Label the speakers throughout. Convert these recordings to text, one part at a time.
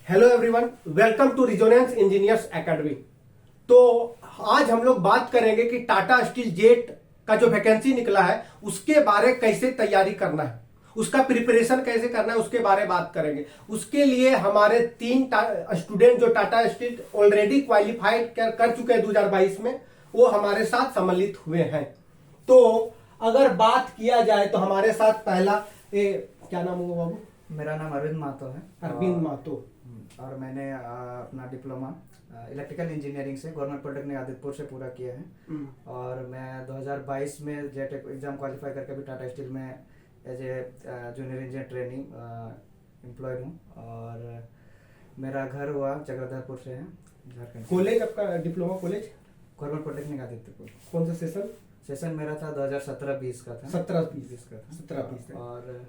Speaker 1: Hello everyone, welcome to Resonance Engineers Academy. तो आज हम लोग बात करेंगे कि टाटा स्टील जेट का जो वैकेंसी निकला है उसके बारे कैसे तैयारी करना है, उसका प्रिपरेशन कैसे करना है, उसके बारे में बात करेंगे। उसके लिए हमारे 3 स्टूडेंट जो टाटा स्टील ऑलरेडी क्वालिफाइड कर चुके हैं 2022 में, वो हमारे साथ सम्मिलित हुए हैं। तो अगर बात किया जाए तो हमारे साथ पहला क्या नाम होगा बाबू?
Speaker 2: मेरा नाम अरविंद महतो है।
Speaker 1: अरविंद महतो।
Speaker 2: और मैंने अपना डिप्लोमा इलेक्ट्रिकल इंजीनियरिंग से गवर्नमेंट पॉलिटेक्निक आदित्यपुर से पूरा किया है। और मैं 2022 में जेट एग्जाम क्वालिफाई करके भी टाटा स्टील में as a junior engineer training employed हूँ। और मेरा घर हुआ चक्रधरपुर से है, झारखंड।
Speaker 1: कॉलेज आपका diploma college?
Speaker 2: Government polytechnic Adityapur.
Speaker 1: कौन सा
Speaker 2: सेशन मेरा था 2017-20 का था।
Speaker 1: 17-20 का था। 17-20
Speaker 2: और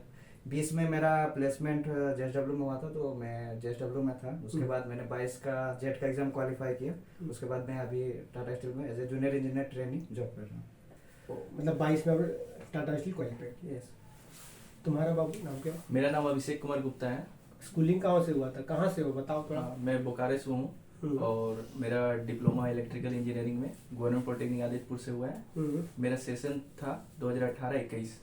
Speaker 2: 20 में मेरा प्लेसमेंट जेएसडब्ल्यू में हुआ था, तो मैं जेएसडब्ल्यू में था। उसके बाद मैंने 22 का जेट का एग्जाम क्वालिफाई किया। उसके बाद मैं अभी टाटा स्टील में as a junior engineer training job कर रहा हूँ।
Speaker 1: मतलब 22 में टाटा स्टील क्वालिफाई किया।
Speaker 2: यस।
Speaker 1: तुम्हारा बाबू नाम क्या?
Speaker 3: मेरा नाम अभिषेक कुमार गुप्ता है।
Speaker 1: स्कूलिंग कहाँ से हुआ था, कहाँ से हो बताओ थोड़ा।
Speaker 3: मैं बोकारो से हूँ और मेरा डिप्लोमा इलेक्ट्रिकल इंजीनियरिंग में गवर्नमेंट पॉलिटेक्निक आदित्यपुर से हुआ है। मेरा सेशन था 2018-21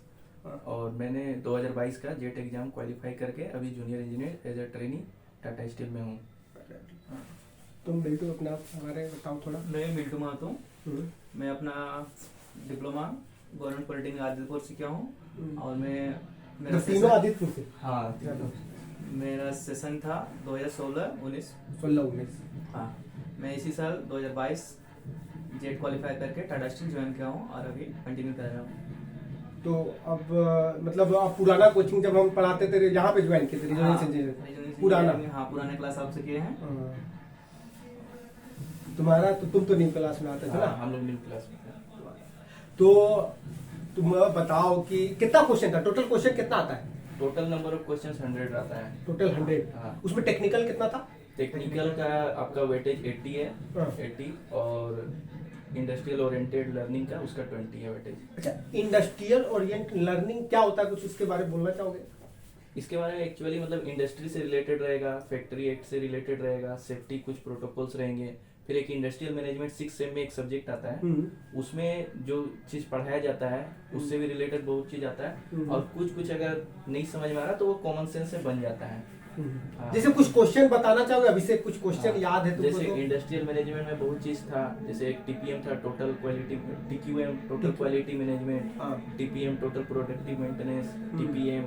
Speaker 3: और मैंने 2022 का जेट एग्जाम क्वालिफाई करके अभी junior engineer as a trainee Tata Steel में हूँ।
Speaker 1: तुम बिल्टू अपना हमारे बताओ थोड़ा।
Speaker 4: मैं मिंटू महतो हूँ। मैं अपना डिप्लोमा गवर्नमेंट पॉलिटेक्निक आदित्यपुर से किया हूँ। और मैं मेरा
Speaker 1: तीनों आदित्यपुर से?
Speaker 4: हाँ, मेरा सेशन था 2016-19।
Speaker 1: 16-19।
Speaker 4: हाँ, मैं इसी साल 2022 जेट क्वालिफाई करके टाटा स्टील ज्वाइन किया हूँ और अभी कंटिन्यू कर रहा हूँ।
Speaker 1: तो अब मतलब आप पुराना कोचिंग जब हम पढ़ाते थे यहाँ पे ज्वाइन किए थे रिजोनेंस इंजीनियरिंग? पुराना?
Speaker 4: हाँ, पुराने क्लास आपसे किए हैं।
Speaker 1: तुम्हारा तो तुम तो न्यू क्लास में आते थे ना?
Speaker 3: हम लोग न्यू क्लास में थे।
Speaker 1: तो तुम बताओ कि कितना क्वेश्चन था, टोटल क्वेश्चन कितना आता है?
Speaker 3: टोटल नंबर ऑफ क्वेश्चंस 100 आता है।
Speaker 1: टोटल 100?
Speaker 3: हाँ।
Speaker 1: उसमें टेक्निकल कितना था?
Speaker 3: टेक्निकल का आपका वेटेज 80 है।
Speaker 1: हाँ।
Speaker 3: 80 और इंडस्ट्रियल ओरिएंटेड लर्निंग का उसका 20 है वेटेज।
Speaker 1: अच्छा, इंडस्ट्रियल ओरिएंटेड लर्निंग क्या होता है, कुछ उसके बारे में बोलना चाहोगे?
Speaker 3: इसके बारे में एक्चुअली मतलब इंडस्ट्री से रिलेटेड रहेगा, फैक्ट्री एक्ट से रिलेटेड रहेगा, सेफ्टी कुछ प्रोटोकॉल्स रहेंगे। फिर एक इंडस्ट्रियल मैनेजमेंट 6 सेम में एक सब्जेक्ट आता है, उसमें जो चीज पढ़ाया जाता है उससे भी रिलेटेड बहुत चीज आता है। और कुछ अगर नहीं समझ में आ रहा तो वो कॉमन सेंस से बन जाता है।
Speaker 1: जैसे कुछ क्वेश्चन बताना चाहोगे अभिषेक, कुछ क्वेश्चन याद है तुमको?
Speaker 3: जैसे इंडस्ट्रियल मैनेजमेंट में बहुत चीज था, जैसे एक टीपीएम था, total quality, TQM total quality management, TPM total productive maintenance, TPM,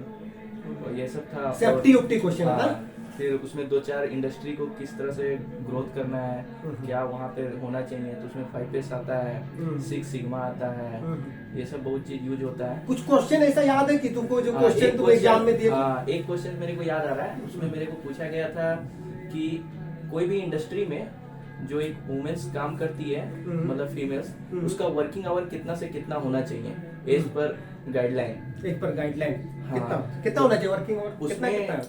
Speaker 3: और ये सब था।
Speaker 1: सेफ्टी उफ्टी क्वेश्चन था।
Speaker 3: फिर उसमें 2-4 इंडस्ट्री को किस तरह से ग्रोथ करना है, क्या वहाँ पे होना चाहिए, तो उसमें 5S आता है, 6 सिग्मा आता है, ये सब बहुत चीज यूज होता है।
Speaker 1: कुछ क्वेश्चन ऐसा याद है कि तुमको जो क्वेश्चन तुम एग्जाम में दिए?
Speaker 3: एक क्वेश्चन मेरे को याद आ रहा है, उसमें मेरे को पूछा गया था कि कोई भी इंडस्ट्री में जो एक वुमेन्स काम करती है, मतलब फीमेल्स, उसका वर्किंग आवर कितना से कितना होना चाहिए एज पर गाइडलाइन।
Speaker 1: एक पर गाइडलाइन
Speaker 3: हाँ।
Speaker 1: कितना होना चाहिए वर्किंग आवर? कितना?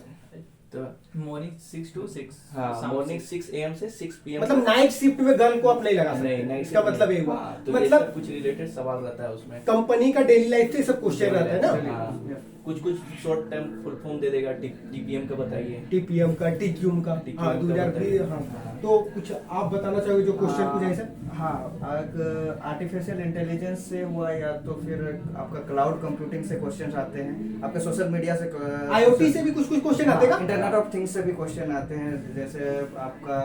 Speaker 3: तो
Speaker 4: मॉर्निंग 6 to 6।
Speaker 3: हाँ, मॉर्निंग 6 AM से 6 PM।
Speaker 1: मतलब नाइट शिफ्ट में गर्ल को आप नहीं लगा सकते?
Speaker 3: नहीं,
Speaker 1: इसका मतलब ये हुआ।
Speaker 3: तो
Speaker 1: मतलब
Speaker 3: कुछ रिलेटेड सवाल रहता है उसमें,
Speaker 1: कंपनी का डेली लाइफ से सब क्वेश्चन रहता है ना?
Speaker 3: हाँ, कुछ शॉर्ट टर्म फुल फॉर्म दे देगा। टीपीएम का बताइए,
Speaker 1: टीपीएम का, टीक्यूम का। हाँ, 2020। हाँ, तो कुछ आप बताना चाहोगे जो क्वेश्चन कुछ ऐसा?
Speaker 2: हाँ, आर्टिफिशियल इंटेलिजेंस से हुआ, या तो फिर आपका क्लाउड कंप्यूटिंग से क्वेश्चन आते हैं, आपके सोशल मीडिया से,
Speaker 1: IoT से भी कुछ क्वेश्चन आते हैं?
Speaker 2: इंटरनेट ऑफ थिंग्स से भी क्वेश्चन आते हैं। जैसे आपका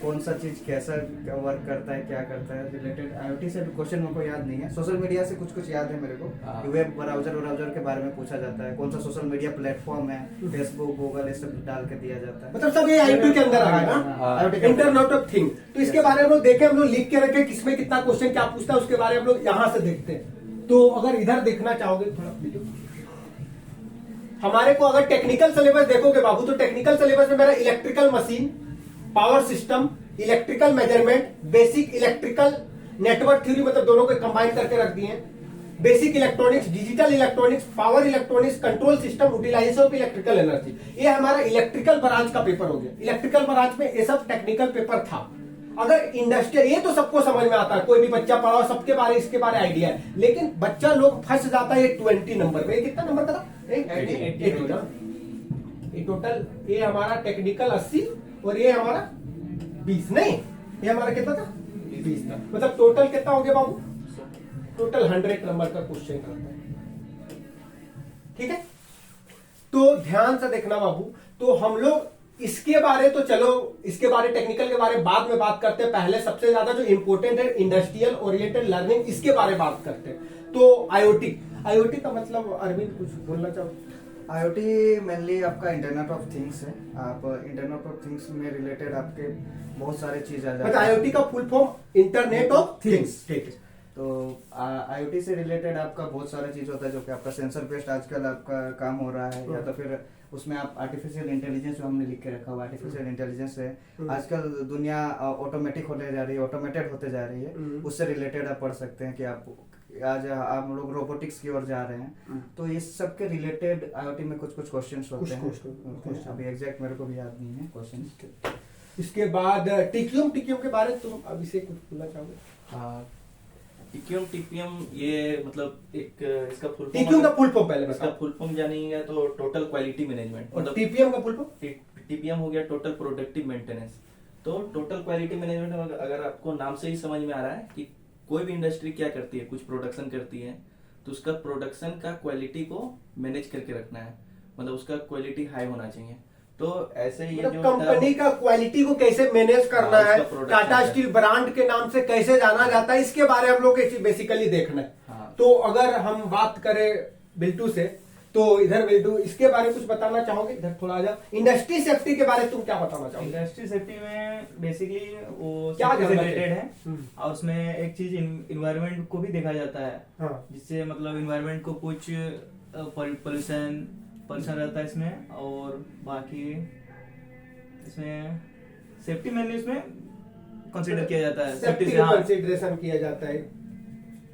Speaker 2: कौन सा चीज कैसा वर्क करता है, क्या करता है, रिलेटेड IoT से भी क्वेश्चन मेरे को याद नहीं है। सोशल मीडिया से कुछ याद है मेरे को। वेब ब्राउजर के बारे में पूछा जाता है, कौन सा सोशल मीडिया प्लेटफॉर्म है, फेसबुक, गूगल, ये सब डाल के दिया जाता है।
Speaker 1: मतलब सब ये IoT के अंदर आ गया ना, इंटरनेट ऑफ थिंग। तो इसके बारे में हम लोग देखे, हम लोग लिख के रखे किसमें कितना क्वेश्चन क्या पूछता है, उसके बारे में हम लोग यहाँ से देखते हैं। तो अगर इधर देखना चाहोगे थोड़ा वीडियो, हमारे को अगर टेक्निकल सिलेबस देखोगे बाबू, तो टेक्निकल सिलेबस में मेरा electrical machine, power system, electrical measurement, basic electrical network theory, मतलब दोनों को कंबाइन करके रख दिए हैं, basic electronics, digital electronics, power electronics, control system, utilisation of electrical energy. ये हमारा इलेक्ट्रिकल ब्रांच का पेपर हो गया। इलेक्ट्रिकल ब्रांच में ये सब टेक्निकल पेपर था। अगर इंडस्ट्रियल, ये तो सबको समझ में आता है, कोई भी बच्चा पढ़ा सबके बारे इसके बारे आइडिया है, लेकिन बच्चा लोग फंस जाता है 20 नंबर में। कितना नंबर का था? 80 ना? ये टोटल ये हमारा टेक्निकल 80 और ये हमारा 20, नहीं ये हमारा कितना था 20 था, मतलब टोटल कितना हो गया बाबू, टोटल 100 नंबर का क्वेश्चन करता है। ठीक है, तो ध्यान से देखना बाबू। तो हम लोग इसके बारे, तो चलो इसके बारे टेक्निकल के बारे बाद में बात करते हैं, पहले सबसे ज्यादा जो इंपॉर्टेंट है इंडस्ट्रियल ओरिएंटेड लर्निंग, इसके बारे में बात करते हैं। तो आईओटी का मतलब अरविंद कुछ बोलना चाहो?
Speaker 2: IoT मेनली आपका इंटरनेट ऑफ थिंग्स है। आप इंटरनेट ऑफ थिंग्स में रिलेटेड आपके बहुत सारे चीज आ जाते
Speaker 1: मतलब आईओटी का full form internet of things. ठीक है,
Speaker 2: तो IoT से रिलेटेड आपका बहुत सारा चीज होता है, जो कि आपका सेंसर बेस्ड आजकल आपका काम हो रहा है, या तो फिर उसमें आप आर्टिफिशियल इंटेलिजेंस जो हमने लिख के रखा हुआ, आर्टिफिशियल इंटेलिजेंस है। आजकल दुनिया ऑटोमेटिक होने जा रही है, ऑटोमेटेड होते जा रही है, उससे रिलेटेड आप पढ़ सकते हैं कि आज आप लोग रोबोटिक्स की ओर जा रहे हैं, तो इस सब के रिलेटेड IoT में कुछ क्वेश्चंस होते हैं। अभी एग्जैक्ट मेरे को भी याद नहीं है क्वेश्चन।
Speaker 1: इसके बाद टीक्यूम के बारे में तुम अभी से कुछ बोलना चाहोगे?
Speaker 3: हाँ, टीपीएम ये मतलब एक इसका फुल फॉर्म,
Speaker 1: टीक्यूम का फुल फॉर्म पहले
Speaker 3: इसका
Speaker 1: बताओ।
Speaker 3: फुल फॉर्म जानेंगे तो टोटल क्वालिटी मैनेजमेंट,
Speaker 1: और
Speaker 3: मतलब
Speaker 1: टीपीएम का फुल फॉर्म?
Speaker 3: टीपीएम हो गया टोटल प्रोडक्टिव मेंटेनेंस। तो टोटल क्वालिटी मैनेजमेंट अगर आपको नाम से ही समझ में आ रहा है कि कोई भी इंडस्ट्री क्या करती है, कुछ प्रोडक्शन करती है, तो उसका प्रोडक्शन का क्वालिटी को मैनेज करके रखना है, मतलब उसका क्वालिटी हाई होना चाहिए। तो ऐसे ही
Speaker 1: मतलब
Speaker 3: जो
Speaker 1: कंपनी का क्वालिटी को कैसे मैनेज करना
Speaker 3: हाँ,
Speaker 1: है,
Speaker 3: उसका production
Speaker 1: टाटा
Speaker 3: है।
Speaker 1: स्टील ब्रांड के नाम से कैसे जाना जाता है, इसके बारे में हम लोग को बेसिकली देखना है।
Speaker 3: हाँ।
Speaker 1: तो अगर हम बात करें बिल्टू से, तो इधर बिल्टू इसके बारे में कुछ बताना चाहोगे? इधर थोड़ा आ जाओ। इंडस्ट्री सेफ्टी के बारे में तुम क्या बताना चाहोगे?
Speaker 4: इंडस्ट्री सेफ्टी में बेसिकली वो
Speaker 1: क्या
Speaker 4: safety से
Speaker 1: करना
Speaker 4: रिलेटेड
Speaker 1: चाहिए?
Speaker 4: है, और उसमें एक चीज इन्वायरमेंट को भी देखा जाता है,
Speaker 1: हाँ।
Speaker 4: जिससे मतलब इन्वायरमेंट को कुछ पोल्यूशन रहता है इसमें, और बाकी इसमें सेफ्टी मेनली इसमें कंसीडर किया जाता है।
Speaker 1: सेफ्टी
Speaker 4: से
Speaker 1: का
Speaker 4: हाँ,
Speaker 1: कंसिडरेशन किया जाता है कि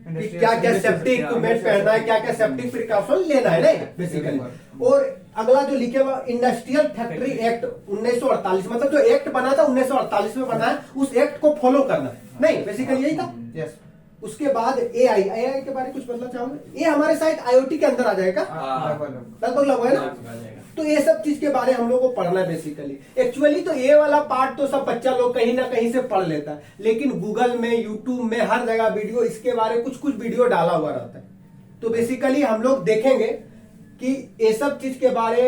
Speaker 4: इंडस्ट्री
Speaker 1: क्या क्या
Speaker 4: से
Speaker 1: सेफ्टी
Speaker 4: हाँ,
Speaker 1: इक्विपमेंट पहनना है, क्या क्या सेफ्टी प्रिकॉशन लेना है, नहीं बेसिकली। और अगला जो लिखे हुआ इंडस्ट्रियल फैक्ट्री एक्ट 1948, मतलब जो एक्ट बना था 1948 में बना है, उस एक्ट को फॉलो करना है, नहीं बेसिकली यही था।
Speaker 2: यस।
Speaker 1: उसके बाद एआई के बारे में कुछ बताना चाहोगे? ये हमारे शायद आईओटी के अंदर आ जाएगा,
Speaker 3: हाँ।
Speaker 1: लगभग है ना। तो ये सब चीज के बारे में हम लोग को पढ़ना है बेसिकली। एक्चुअली तो ये वाला पार्ट तो सब बच्चा लोग कहीं ना कहीं से पढ़ लेता है, लेकिन गूगल में, यूट्यूब में, हर जगह वीडियो इसके बारे में कुछ वीडियो डाला हुआ रहता है। तो बेसिकली हम लोग देखेंगे कि ये सब चीज के बारे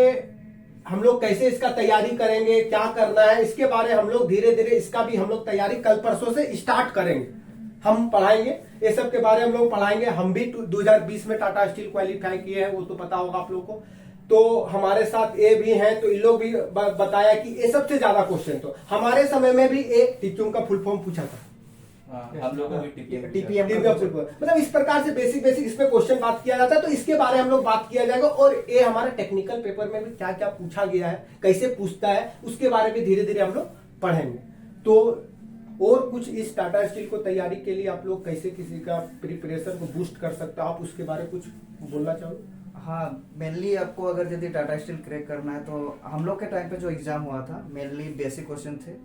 Speaker 1: हम लोग कैसे इसका तैयारी करेंगे, क्या करना है, इसके बारे हम लोग धीरे धीरे इसका भी हम लोग तैयारी कल परसों से स्टार्ट करेंगे। हम पढ़ाएंगे ये सब के बारे में, हम लोग पढ़ाएंगे। हम भी 2020 में टाटा स्टील क्वालिफाई किए हैं, वो तो पता होगा आप लोग को। तो हमारे साथ ये भी हैं, तो इन लोग भी बताया कि ये सबसे ज्यादा क्वेश्चन तो हमारे समय में भी एक टीक्यूम का फुल फॉर्म पूछा था।
Speaker 3: हम लोग को भी
Speaker 2: TPM
Speaker 1: का फुल फॉर्म, मतलब इस प्रकार से बेसिक इस पे क्वेश्चन बात किया जाता है। तो इसके बारे में हम लोग बात किया जाएगा, और ये हमारे टेक्निकल पेपर में भी क्या क्या पूछा गया है, कैसे पूछता है, उसके बारे में धीरे धीरे हम लोग पढ़ेंगे। तो और कुछ इस टाटा स्टील को तैयारी के लिए आप लोग कैसे किसी का प्रिपरेशन को बूस्ट कर सकते हो, आप उसके बारे में कुछ बोलना चाहोगे?
Speaker 2: हाँ, मेनली आपको अगर यदि टाटा स्टील क्रैक करना है, तो हम लोग के टाइम पे जो एग्जाम हुआ था, मेनली बेसिक क्वेश्चन थे।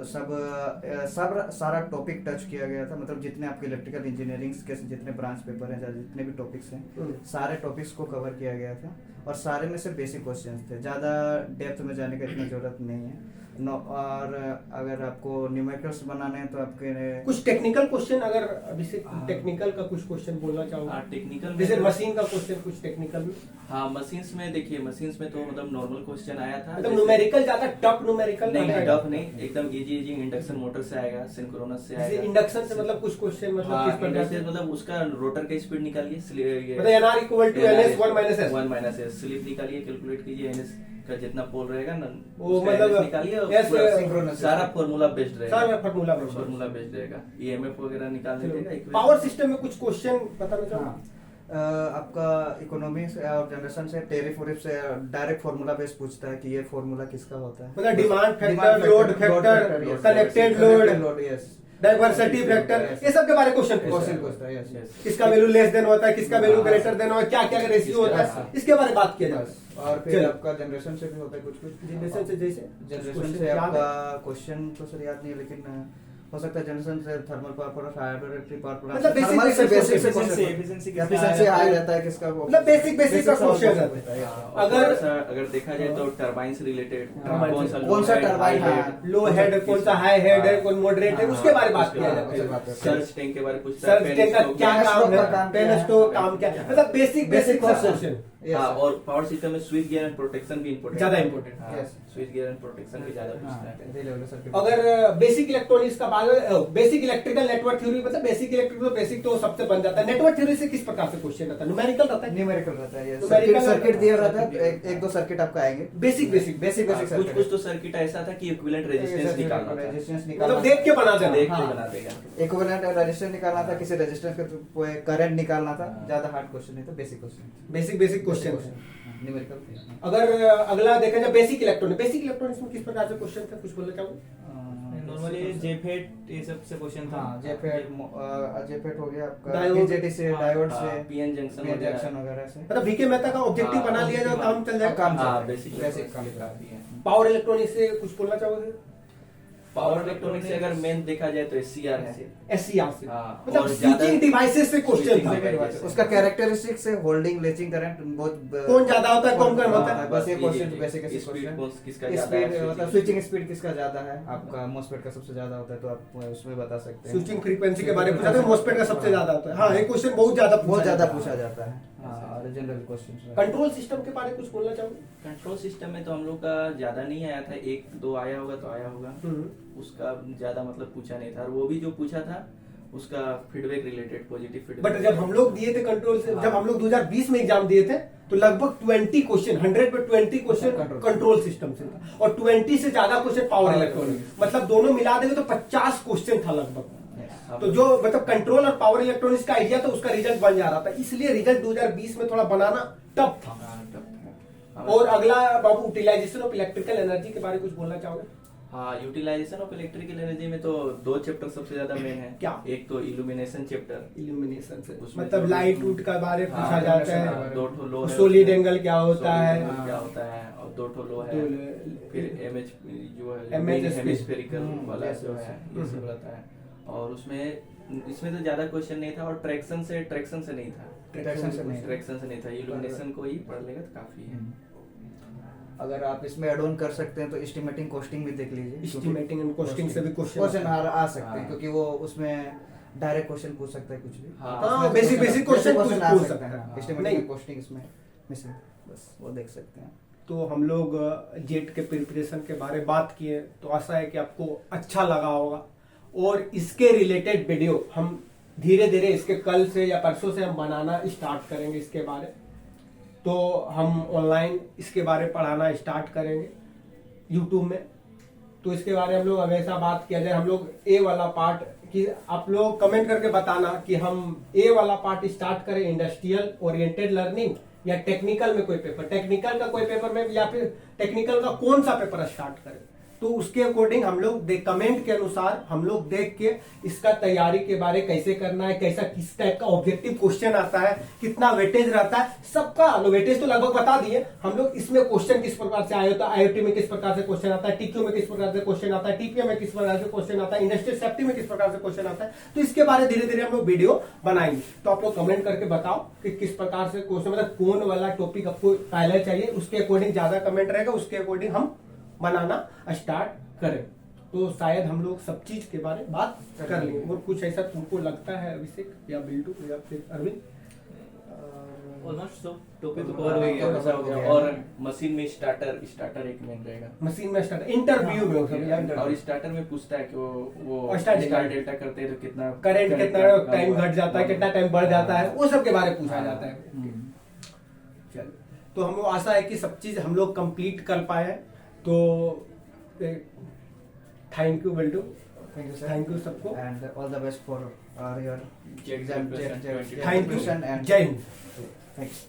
Speaker 2: सब सारा टॉपिक टच किया गया था, मतलब जितने आपके इलेक्ट्रिकल इंजीनियरिंग के जितने ब्रांच पेपर हैं, जितने भी टॉपिक्स हैं, सारे टॉपिक्स को कवर किया गया था, और सारे में से बेसिक क्वेश्चंस थे। ज़्यादा डेप्थ में जाने का इतना जरूरत नहीं है। और अगर आपको न्यूमेरिकल्स बनाने हैं तो आपके
Speaker 1: कुछ टेक्निकल क्वेश्चन, अगर अभी से टेक्निकल का कुछ क्वेश्चन बोलना चाहोगे?
Speaker 3: टेक्निकल
Speaker 1: जैसे मशीन का क्वेश्चन कुछ टेक्निकल में,
Speaker 3: हाँ मशीन्स में देखिए, मशीन्स में तो मतलब नॉर्मल क्वेश्चन आया था,
Speaker 1: मतलब न्यूमेरिकल ज्यादा टफ न्यूमेरिकल
Speaker 3: नहीं टफ नहीं, एकदम इजी इंडक्शन मोटर से आएगा, सिंक्रोनस से आएगा।
Speaker 1: इंडक्शन से मतलब कुछ क्वेश्चन मतलब किस प्रकार से,
Speaker 3: मतलब उसका रोटर का स्पीड निकालिए,
Speaker 1: मतलब NR equal to NS 1 - s
Speaker 3: slip निकालिए, कैलकुलेट कीजिए एनएस का जितना पोल रहेगा ना,
Speaker 1: वो
Speaker 3: उसका
Speaker 1: मतलब
Speaker 3: NS निकालिए, और
Speaker 1: yes,
Speaker 3: पूरा
Speaker 2: synchronous
Speaker 3: सारा फॉर्मूला बेस्ड रहेगा,
Speaker 1: सारा फॉर्मूला
Speaker 3: बेस्ड रहेगा, ईएमएफ वगैरह निकाल देगा।
Speaker 1: पावर सिस्टम में कुछ क्वेश्चन बताना चाहो?
Speaker 2: हाँ, आपका इकोनॉमिक्स और जनरेशन से, टेरिफ वरिफ से डायरेक्ट फार्मूला बेस पूछता है कि ये फार्मूला किसका होता है,
Speaker 1: मतलब demand factor, load factor, connected load,
Speaker 2: yes,
Speaker 1: diversity factor, ये सब के बारे में क्वेश्चन
Speaker 2: पूछता है, यस।
Speaker 1: किसका वैल्यू लेस देन होता है, किसका वैल्यू ग्रेटर देन होता है, क्या क्या रेशियो होता है, इसके बारे में बात किया जाए।
Speaker 2: और फिर आपका जनरेशन से भी होता है कुछ
Speaker 1: जनरेशन से, जैसे
Speaker 2: जनरेशन से आपका क्वेश्चन तो सर याद नहीं है, लेकिन हो सकता है जनरेशन से thermal power plant, hydroelectric power plant,
Speaker 1: मतलब basic
Speaker 2: थर्मल से
Speaker 1: basic
Speaker 2: बेसिक से
Speaker 4: efficiency
Speaker 2: एफिशिएंसी
Speaker 4: किसका
Speaker 2: हाई रहता है किसका, वो
Speaker 1: मतलब बेसिक का क्वेश्चन
Speaker 2: है।
Speaker 1: रहता है।
Speaker 3: अगर
Speaker 1: अगर
Speaker 3: अगर देखा जाए तो टरबाइन से रिलेटेड
Speaker 1: Turbine से-
Speaker 2: कौन सा turbine है?
Speaker 1: लो हेड कौन सा, हाई हेड है, कौन मॉडरेट है, उसके बारे में बात किया जाता
Speaker 2: उसके
Speaker 1: है।
Speaker 2: बात है।
Speaker 3: सर्च टैंक के बारे में पूछता है,
Speaker 1: सर्च टैंक का
Speaker 3: पेन
Speaker 1: क्या
Speaker 2: पेन
Speaker 1: काम
Speaker 2: स्टॉक का
Speaker 1: है,
Speaker 2: काम
Speaker 1: पेन
Speaker 2: क्या है?
Speaker 1: स्टॉक काम क्या है, मतलब बेसिक क्वेश्चन।
Speaker 2: Yes,
Speaker 3: हाँ,
Speaker 2: sir.
Speaker 3: और पावर सिस्टम में स्विच गियर एंड प्रोटेक्शन भी इम्पोर्टेंट,
Speaker 1: ज्यादा important,
Speaker 2: yes.
Speaker 3: Switch gear and protection भी ज्यादा पूछता
Speaker 2: हाँ,
Speaker 3: है।
Speaker 2: relay circuit।
Speaker 1: अगर बेसिक इलेक्ट्रॉनिक्स का बात, बेसिक इलेक्ट्रिकल नेटवर्क थ्योरी, मतलब बेसिक इलेक्ट्रिकल बेसिक तो सबसे बन जाता है। नेटवर्क थ्योरी से किस प्रकार से क्वेश्चन रहता है? न्यूमेरिकल रहता है,
Speaker 2: न्यूमेरिकल रहता है,
Speaker 1: तो
Speaker 2: सर्किट
Speaker 1: numerical-
Speaker 2: सर्किट दिया रहता है, एक दो सर्किट आपका आएंगे,
Speaker 1: बेसिक
Speaker 2: बेसिक
Speaker 3: हाँ, कुछ कुछ तो सर्किट ऐसा था कि इक्विवेलेंट रेजिस्टेंस निकालना था,
Speaker 2: रेजिस्टेंस निकालना
Speaker 1: मतलब देख के बना देना।
Speaker 3: देख के
Speaker 2: हाँ।
Speaker 3: बना देगा।
Speaker 2: इक्विवेलेंट रेजिस्टेंस निकालना था, किसी रेजिस्टेंस का करंट निकालना था, ज्यादा हार्ड क्वेश्चन नहीं था, बेसिक क्वेश्चन,
Speaker 1: बेसिक क्वेश्चन है।
Speaker 2: न्यूमेरिकल।
Speaker 1: अगर अगला देखा जाए बेसिक इलेक्ट्रॉनिक्स में किस प्रकार से क्वेश्चन था, कुछ बोलना चाहोगे?
Speaker 4: नॉर्मली जेफेट ये सब से क्वेश्चन था।
Speaker 2: हाँ, जेफेट हो गया आपका,
Speaker 1: Diode-
Speaker 2: बीजेटी से,
Speaker 4: हाँ,
Speaker 2: डायोड
Speaker 3: हाँ,
Speaker 2: से,
Speaker 3: पीएन जंक्शन
Speaker 2: जंक्शन वगैरह से
Speaker 1: मतलब वीके मेहता का ऑब्जेक्टिव
Speaker 3: हाँ,
Speaker 1: बना लिया जाए, काम चल जाए।
Speaker 2: काम
Speaker 3: हाँ,
Speaker 2: चल
Speaker 3: बेसिक
Speaker 2: बेसिक काम
Speaker 3: काफी है।
Speaker 1: पावर इलेक्ट्रॉनिक्स से कुछ बोलना चाहोगे?
Speaker 3: पावर इलेक्ट्रॉनिक्स से अगर मेन देखा जाए तो एससीआर है।
Speaker 1: एससीआर से,
Speaker 3: हाँ,
Speaker 1: मतलब
Speaker 3: और ज्यादा-
Speaker 1: स्विचिंग डिवाइसेस से क्वेश्चन था।
Speaker 3: Switching devices।
Speaker 2: उसका कैरेक्टरिस्टिक्स है होल्डिंग, लेचिंग करंट, बहुत
Speaker 1: कौन ज्यादा होता है, कौन कम होता है?
Speaker 2: बस ये
Speaker 3: ये-
Speaker 2: क्वेश्चन बेसिक
Speaker 3: स्पीड
Speaker 2: क्वेश्चन।
Speaker 3: किसका ज्यादा है,
Speaker 2: स्पीड मतलब
Speaker 3: switching-
Speaker 2: स्विचिंग स्पीड किसका ज्यादा है, आपका मोस्फेट का सबसे ज्यादा होता है तो आप उसमें बता सकते हैं।
Speaker 1: स्विचिंग फ्रीक्वेंसी के बारे में पूछा था, मोस्फेट का सबसे ज्यादा होता है। हाँ, ये क्वेश्चन बहुत ज्यादा
Speaker 2: पूछा जाता है। हाँ, और जनरल क्वेश्चन।
Speaker 1: कंट्रोल सिस्टम के बारे में कुछ बोलना चाहोगे?
Speaker 3: कंट्रोल सिस्टम में तो हम लोग का ज्यादा नहीं आया था, एक दो आया होगा तो आया होगा, उसका ज्यादा मतलब पूछा नहीं था, और वो भी जो पूछा था उसका feedback related, positive feedback.
Speaker 1: But जब हम लोग दिए थे कंट्रोल से, जब हम लोग 2020 में एग्जाम दिए थे तो लगभग 20 क्वेश्चन, 100 पे 20 क्वेश्चन कंट्रोल सिस्टम से था, और 20 से ज्यादा क्वेश्चन पावर इलेक्ट्रॉनिक्स, मतलब दोनों मिला देंगे तो 50 क्वेश्चन था लगभग। तो जो मतलब कंट्रोल और पावर इलेक्ट्रॉनिक्स का आइडिया था, उसका रिजल्ट बन जा रहा था, इसलिए रिजल्ट 2020 में थोड़ा बनाना टफ था। और अगला बाबू, यूटिलाइजेशन ऑफ इलेक्ट्रिकल एनर्जी के बारे में कुछ बोलना चाहोगे?
Speaker 3: हाँ, यूटिलाइजेशन ऑफ इलेक्ट्रिकल एनर्जी में तो दो चैप्टर सबसे ज्यादा मेन है।
Speaker 1: क्या?
Speaker 3: एक तो इल्यूमिनेशन चैप्टर,
Speaker 1: इल्यूमिनेशन से
Speaker 3: उसमें
Speaker 1: मतलब
Speaker 3: जो-
Speaker 1: लाइट वूट का बारे में
Speaker 3: हाँ,
Speaker 1: पूछा जाता है,
Speaker 3: दो ठो लो है,
Speaker 1: सॉलिड
Speaker 3: उसमें
Speaker 1: एंगल क्या होता
Speaker 3: solid
Speaker 1: है,
Speaker 3: angle क्या होता है, और दो ठो लो है,
Speaker 1: दो लो-
Speaker 3: फिर एमएच जो है
Speaker 1: MHSP
Speaker 3: हेमिस्फेरिकल वाला
Speaker 2: yes,
Speaker 3: जो
Speaker 2: yes,
Speaker 3: है, ये सब रहता है। और इसमें तो ज्यादा क्वेश्चन नहीं था, और ट्रैक्शन से नहीं था,
Speaker 2: ट्रैक्शन से नहीं।
Speaker 3: ट्रैक्शन से नहीं था, इल्यूमिनेशन को ही पढ़ लेगा तो काफी है।
Speaker 2: अगर आप इसमें एड ऑन कर सकते हैं तो एस्टिमेटिंग कॉस्टिंग भी देख लीजिए।
Speaker 1: एस्टिमेटिंग एंड कॉस्टिंग से भी
Speaker 2: क्वेश्चन
Speaker 1: क्वेश्चन
Speaker 2: आ सकते हैं,
Speaker 3: हाँ।
Speaker 2: क्योंकि वो उसमें डायरेक्ट क्वेश्चन पूछ सकता है कुछ भी।
Speaker 3: हाँ,
Speaker 1: हाँ, basic
Speaker 2: क्वेश्चन
Speaker 1: question
Speaker 2: आ
Speaker 1: पूछ
Speaker 2: सकते
Speaker 1: सकता
Speaker 2: हैं।
Speaker 1: है।
Speaker 2: एस्टिमेटिंग
Speaker 1: नहीं।
Speaker 2: एंड कॉस्टिंग इसमें मिसिंग, बस वो देख सकते हैं।
Speaker 1: तो हम लोग जेट के प्रिपरेशन के बारे में बात किए, तो आशा है कि आपको अच्छा लगा होगा, और इसके रिलेटेड वीडियो हम धीरे धीरे इसके कल से या परसों से हम बनाना स्टार्ट करेंगे इसके बारे। तो हम ऑनलाइन इसके बारे में पढ़ाना स्टार्ट करेंगे यूट्यूब में। तो इसके बारे में हम लोग हमेशा बात किया जाए, हम लोग ए वाला पार्ट कि आप लोग कमेंट करके बताना कि हम ए वाला पार्ट स्टार्ट करें, इंडस्ट्रियल ओरिएंटेड लर्निंग, या टेक्निकल में कोई पेपर, टेक्निकल का कोई पेपर में, या फिर टेक्निकल का कौन सा पेपर स्टार्ट करें। तो उसके अकॉर्डिंग हम लोग कमेंट के अनुसार हम लोग देख के इसका तैयारी के बारे कैसे करना है, कैसा किस टाइप का ऑब्जेक्टिव क्वेश्चन आता है, कितना वेटेज रहता है, सबका वेटेज तो लगभग बता दिए हम लोग। इसमें क्वेश्चन किस प्रकार से आया होता है, आईओटी में किस प्रकार से क्वेश्चन आता है, टीक्यू में किस प्रकार से क्वेश्चन आता है, टीपीएम में किस प्रकार से क्वेश्चन आता है, इंडस्ट्रियल सेफ्टी में किस प्रकार से क्वेश्चन आता है। तो इसके बारे धीरे धीरे हम लोग वीडियो बनाएंगे। तो आप लोग कमेंट करके बताओ कि किस प्रकार से क्वेश्चन, मतलब कौन वाला टॉपिक आपको पहले चाहिए, उसके अकॉर्डिंग ज्यादा कमेंट रहेगा, उसके अकॉर्डिंग हम बनाना स्टार्ट करें। तो शायद हम लोग सब चीज के बारे में बात कर लेंगे। और कुछ ऐसा तुमको लगता है अभिषेक या बिल्टू या फिर अरविंद?
Speaker 4: ऑलमोस्ट सब टॉपिक तो कवर हो गया।
Speaker 3: ऐसा हो गया। और मशीन में स्टार्टर एक मेन रहेगा,
Speaker 1: मशीन में स्टार्ट इंटरव्यू में होता है,
Speaker 3: और स्टार्टर में पूछता है कि वो
Speaker 1: और स्टार्ट
Speaker 3: डेल्टा करते हैं तो कितना
Speaker 1: करंट कितना टाइम घट जाता है, कितना टाइम बढ़ जाता है, वो सब के बारे में पूछा
Speaker 3: हाँ।
Speaker 1: जाता है। चलो, तो हम लोग आशा है कि सब चीज हम लोग कंप्लीट कर पाए। तो thank you Biltu,
Speaker 2: thank you sir,
Speaker 1: thank you सबको,
Speaker 2: and all the best for your
Speaker 3: Jet
Speaker 2: exam,
Speaker 3: preparation 2020.
Speaker 1: Thank you,
Speaker 2: and
Speaker 1: Jai Hind.
Speaker 2: Thanks.